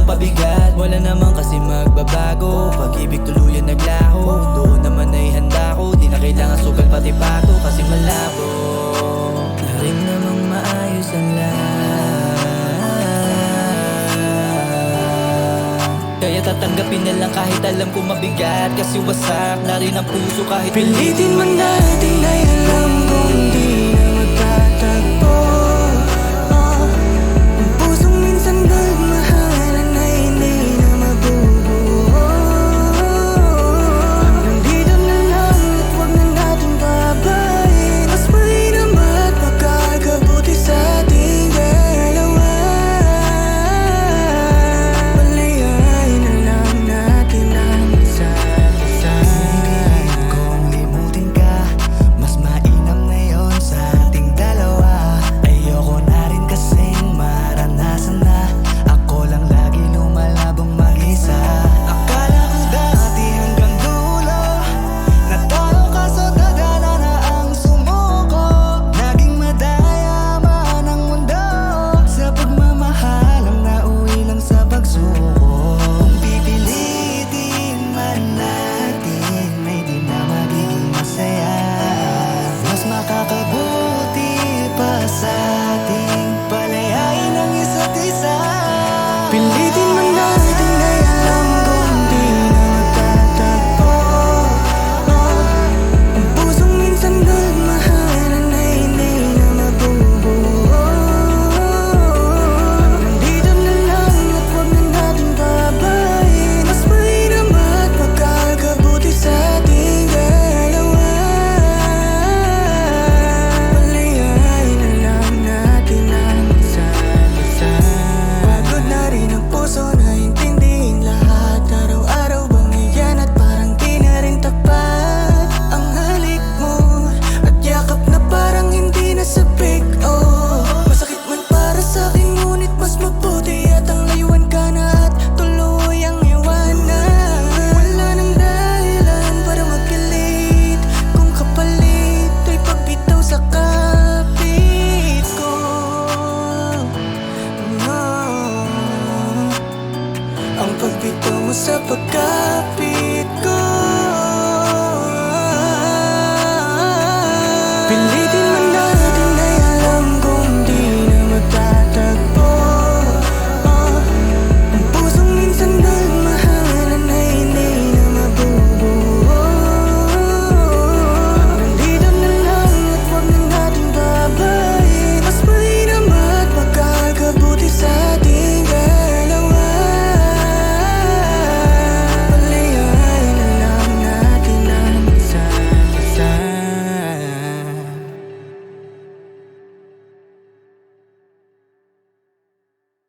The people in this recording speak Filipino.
ng pabigat. Wala naman kasi magbabago, pag-ibig tuluyan naglaho. Doon naman ay handa ko, di na kailangan sugal pati pato. Kasi malabo na rin namang maayos ang lahat. Kaya tatanggapin na lang kahit alam ko mabigat. Kasi wasak na rin ang puso kahit pilitin man natin ay alam kong di na magtatagpo. Ang pusong minsan nagmahalan ay hindi na mabubuo. Nandito na lang at huwag na natin babayin. Mas mainam at makakabuti sa ating dalawa. Palayain na lang natin ang isa't isa. Pinipilit kong limutin ka, mas mainam na yon sa ating dalawa. Ayoko na rin kasing maranasan na ako lang lagi lumalabong mag-isa. Akala ko dati hanggang dulo, natalo kaso dadala na ang sumuko. Naging madaya man ang mundo sa pagmamahal, ang nauwi lang sa pagsuko. Kung pipilitin man natin, may di na magiging masaya. Mas makakabuti pa sa ating palayain ang isa't isa. Pilitin man natin ay alam kong di na magtatagpo. Ang pusong minsan nagmahalan ay hindi na mabubuo. Nandito na lang at huwag na natin babayin. Mas mainam at makakabuti sa ating dalawa. Palayain na lang natin ang isa't isa. Pagod na rin ang puso na intindihin lahat. Araw-araw bang iyan at parang di na rin tapat. Ang halik mo at yakap na parang hindi na sabik. Oh, masakit man para sa'kin ngunit mas mabuti at ang layuan ka na at tuluyang iwanan. Wala nang dahilan para magpilit kung kapalit ay pagbitaw sa kapit ko. No, ang pagbitaw mo sa pagkapit